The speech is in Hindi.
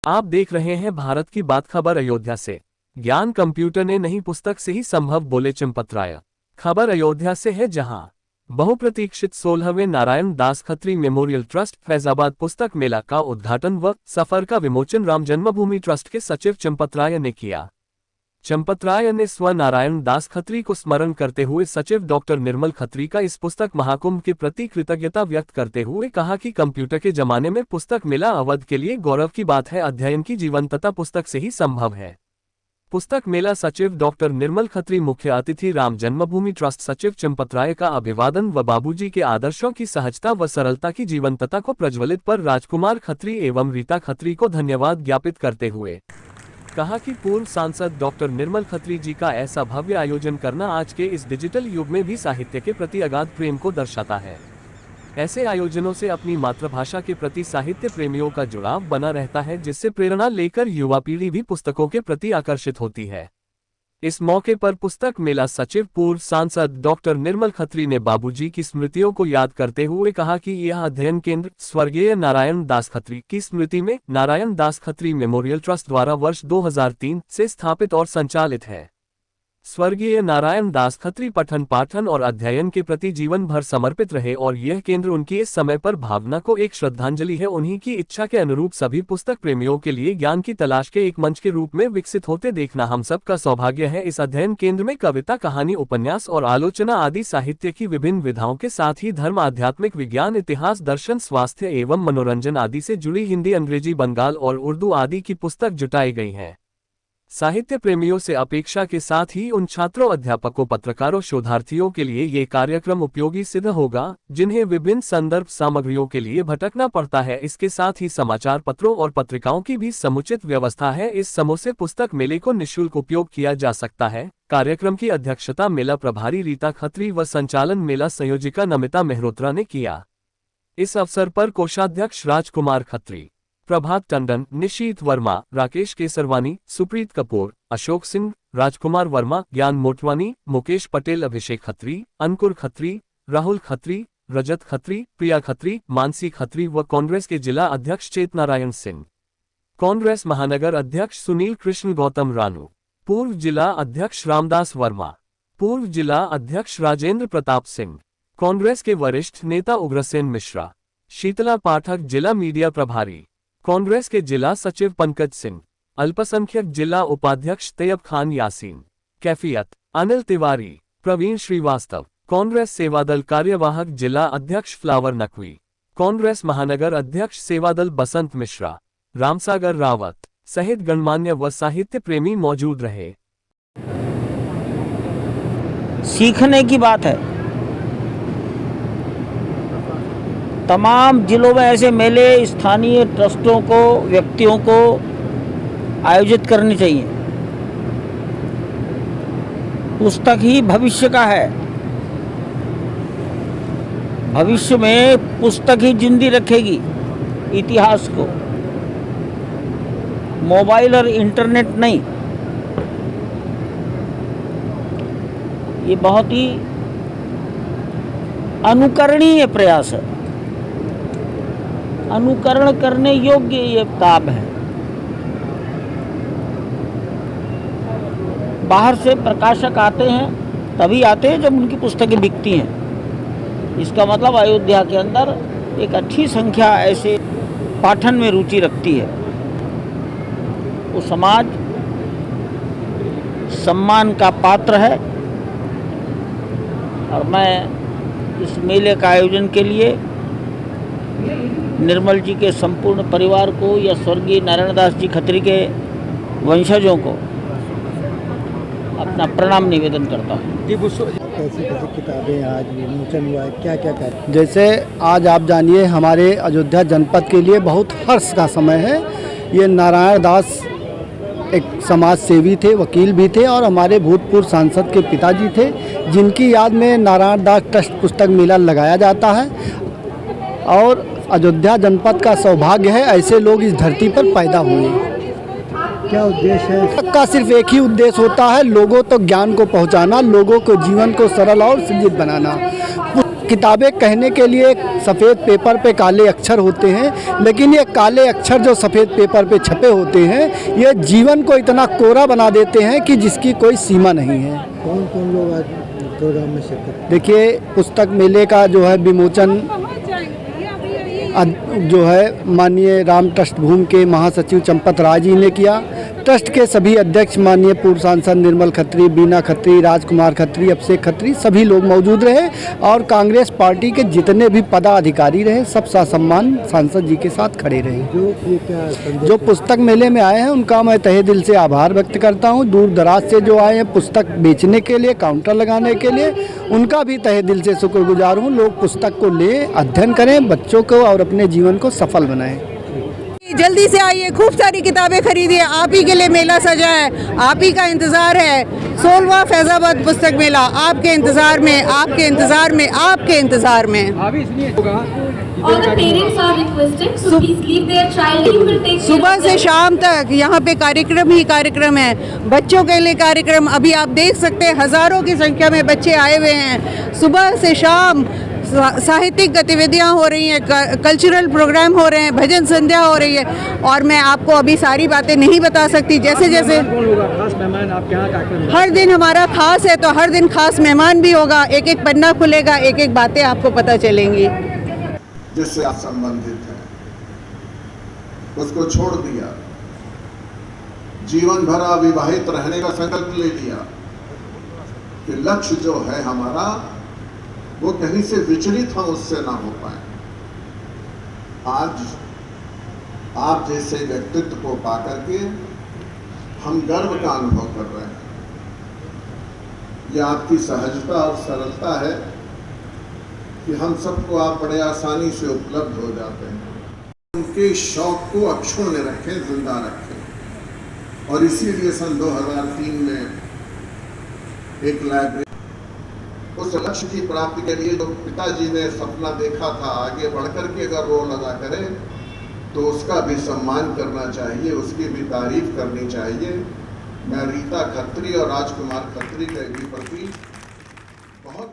आप देख रहे हैं भारत की बात खबर अयोध्या से। ज्ञान कंप्यूटर ने नहीं पुस्तक से ही संभव, बोले चंपत राय। खबर अयोध्या से है, जहां बहुप्रतीक्षित 16वें नारायण दास खत्री मेमोरियल ट्रस्ट फैजाबाद पुस्तक मेला का उद्घाटन व सफर का विमोचन राम जन्मभूमि ट्रस्ट के सचिव चंपत राय ने किया। चंपत राय ने स्व नारायण दास खत्री को स्मरण करते हुए सचिव डॉक्टर निर्मल खत्री का इस पुस्तक महाकुंभ के प्रति कृतज्ञता व्यक्त करते हुए कहा कि कंप्यूटर के जमाने में पुस्तक मेला अवध के लिए गौरव की बात है। अध्ययन की जीवंतता पुस्तक से ही संभव है। पुस्तक मेला सचिव डॉक्टर निर्मल खत्री, मुख्य अतिथि राम जन्मभूमि ट्रस्ट सचिव चंपत राय का अभिवादन व बाबूजी के आदर्शों की सहजता व सरलता की जीवंतता को प्रज्वलित पर राजकुमार खत्री एवं रीता खत्री को धन्यवाद ज्ञापित करते हुए कहा कि पूर्व सांसद डॉक्टर निर्मल खत्री जी का ऐसा भव्य आयोजन करना आज के इस डिजिटल युग में भी साहित्य के प्रति अगाध प्रेम को दर्शाता है। ऐसे आयोजनों से अपनी मातृभाषा के प्रति साहित्य प्रेमियों का जुड़ाव बना रहता है, जिससे प्रेरणा लेकर युवा पीढ़ी भी पुस्तकों के प्रति आकर्षित होती है। इस मौके पर पुस्तक मेला सचिव पूर्व सांसद डॉक्टर निर्मल खत्री ने बाबूजी की स्मृतियों को याद करते हुए कहा कि यह अध्ययन केंद्र स्वर्गीय नारायण दास खत्री की स्मृति में नारायण दास खत्री मेमोरियल ट्रस्ट द्वारा वर्ष 2003 से स्थापित और संचालित है। स्वर्गीय नारायण दास खत्री पठन पाठन और अध्ययन के प्रति जीवन भर समर्पित रहे और यह केंद्र उनकी इस समय पर भावना को एक श्रद्धांजलि है। उन्हीं की इच्छा के अनुरूप सभी पुस्तक प्रेमियों के लिए ज्ञान की तलाश के एक मंच के रूप में विकसित होते देखना हम सबका सौभाग्य है। इस अध्ययन केंद्र में कविता, कहानी, उपन्यास और आलोचना आदि साहित्य की विभिन्न विधाओं के साथ ही धर्म, आध्यात्मिक, विज्ञान, इतिहास, दर्शन, स्वास्थ्य एवं मनोरंजन आदि से जुड़ी हिंदी, अंग्रेजी, बंगाल और उर्दू आदि की पुस्तक जुटाई गई है। साहित्य प्रेमियों से अपेक्षा के साथ ही उन छात्रों, अध्यापकों, पत्रकारों, शोधार्थियों के लिए ये कार्यक्रम उपयोगी सिद्ध होगा, जिन्हें विभिन्न संदर्भ सामग्रियों के लिए भटकना पड़ता है। इसके साथ ही समाचार पत्रों और पत्रिकाओं की भी समुचित व्यवस्था है। इस समूह से पुस्तक मेले को निःशुल्क उपयोग किया जा सकता है। कार्यक्रम की अध्यक्षता मेला प्रभारी रीता खत्री व संचालन मेला संयोजिका नमिता मेहरोत्रा ने किया। इस अवसर पर कोषाध्यक्ष राजकुमार खत्री, प्रभात टंडन, निशीत वर्मा, राकेश केसरवानी, सुप्रीत कपूर, अशोक सिंह, राजकुमार वर्मा, ज्ञान मोटवानी, मुकेश पटेल, अभिषेक खत्री, अंकुर खत्री, राहुल खत्री, रजत खत्री, प्रिया खत्री, मानसी खत्री व कांग्रेस के जिला अध्यक्ष चेतनारायण सिंह, कांग्रेस महानगर अध्यक्ष सुनील कृष्ण गौतम रानू, पूर्व जिला अध्यक्ष रामदास वर्मा, पूर्व जिला अध्यक्ष राजेंद्र प्रताप सिंह, कांग्रेस के वरिष्ठ नेता उग्रसेन मिश्रा, शीतला पाठक जिला मीडिया प्रभारी, कांग्रेस के जिला सचिव पंकज सिंह, अल्पसंख्यक जिला उपाध्यक्ष तैयब खान यासीन, कैफियत अनिल तिवारी, प्रवीण श्रीवास्तव, कांग्रेस सेवादल कार्यवाहक जिला अध्यक्ष फ्लावर नकवी, कांग्रेस महानगर अध्यक्ष सेवादल बसंत मिश्रा, रामसागर रावत सहित गणमान्य व साहित्य प्रेमी मौजूद रहे। सीखने की बात है। तमाम जिलों में ऐसे मेले स्थानीय ट्रस्टों को, व्यक्तियों को आयोजित करने चाहिए। पुस्तक ही भविष्य का है। भविष्य में पुस्तक ही जिंदी रखेगी इतिहास को, मोबाइल और इंटरनेट नहीं। ये बहुत ही अनुकरणीय प्रयास है, अनुकरण करने योग्य ये काम है। बाहर से प्रकाशक आते हैं, तभी आते हैं जब उनकी पुस्तकें बिकती हैं। इसका मतलब अयोध्या के अंदर एक अच्छी संख्या ऐसे पाठन में रुचि रखती है। वो समाज सम्मान का पात्र है और मैं इस मेले का आयोजन के लिए निर्मल जी के संपूर्ण परिवार को या स्वर्गीय नारायण दास जी खत्री के वंशजों को अपना प्रणाम निवेदन करता हूँ। कैसी किताबें आज विमोचन हुआ है, क्या क्या कर? जैसे आज आप जानिए, हमारे अयोध्या जनपद के लिए बहुत हर्ष का समय है। ये नारायण दास एक समाज सेवी थे, वकील भी थे और हमारे भूतपूर्व सांसद के पिताजी थे, जिनकी याद में नारायण दास ट्रस्ट पुस्तक मेला लगाया जाता है। और अयोध्या जनपद का सौभाग्य है ऐसे लोग इस धरती पर पैदा हुए। क्या उद्देश्य है इसका? सिर्फ एक ही उद्देश्य होता है, लोगों तक ज्ञान को पहुंचाना, लोगों को जीवन को सरल और सुलझित बनाना। किताबें कहने के लिए सफ़ेद पेपर पे काले अक्षर होते हैं, लेकिन ये काले अक्षर जो सफ़ेद पेपर पे छपे होते हैं ये जीवन को इतना कोरा बना देते हैं कि जिसकी कोई सीमा नहीं है। कौन कौन लोग आज प्रोग्राम में शिरकत? देखिए, पुस्तक मेले का जो है विमोचन जो है माननीय राम ट्रस्ट भूमि के महासचिव चंपत राय जी ने किया। ट्रस्ट के सभी अध्यक्ष माननीय पूर्व सांसद निर्मल खत्री, बीना खत्री, राजकुमार खत्री, अभिषेक खत्री सभी लोग मौजूद रहे और कांग्रेस पार्टी के जितने भी पदाधिकारी रहे सब ससम्मान सांसद जी के साथ खड़े रहे। जो पुस्तक मेले में आए हैं उनका मैं तहे दिल से आभार व्यक्त करता हूं। दूर दराज से जो आए हैं पुस्तक बेचने के लिए, काउंटर लगाने के लिए, उनका भी तहे दिल से शुक्रगुजार हूँ। लोग पुस्तक को लें, अध्ययन करें, बच्चों को और अपने जीवन को सफल बनाएं। जल्दी से आइए, खूब सारी किताबें खरीदिए, आप ही के लिए मेला सजा है, आप ही का इंतजार है। 16वां फैजाबाद पुस्तक मेला आपके इंतजार में, आपके इंतजार में, आपके इंतजार में। सुबह से शाम तक यहाँ पे कार्यक्रम ही कार्यक्रम है, बच्चों के लिए कार्यक्रम। अभी आप देख सकते हैं हजारों की संख्या में बच्चे आए हुए हैं। सुबह से शाम साहित्यिक गतिविधियां हो रही हैं, कल्चरल प्रोग्राम हो रहे हैं, भजन संध्या हो रही है और मैं आपको अभी सारी बातें नहीं बता सकती। जैसे जैसे खास मेहमान आपके यहाँ कार्यक्रम हर दिन हमारा खास है तो हर दिन खास मेहमान भी होगा, एक एक पन्ना खुलेगा, एक एक बातें आपको पता चलेंगी। जिससे आप संबंधित हैं उसको छोड़ दिया, जीवन भर अविवाहित रहने का संकल्प ले लिया कि लक्ष्य जो है हमारा वो कहीं से विचलित हम उससे ना हो पाए। आज आप जैसे व्यक्तित्व को पाकर के हम गर्व का अनुभव कर रहे हैं। यह आपकी सहजता और सरलता है कि हम सबको आप बड़े आसानी से उपलब्ध हो जाते हैं। उनके शौक को अक्षुण्ण रखें, जिंदा रखें और इसीलिए सन 2003 में एक लाइब्रेरी उस लक्ष्य की प्राप्ति के लिए जो पिताजी ने सपना देखा था आगे बढ़कर के अगर रोल अदा करे तो उसका भी सम्मान करना चाहिए, उसकी भी तारीफ करनी चाहिए। मैं रीता खत्री और राजकुमार खत्री के प्रति बहुत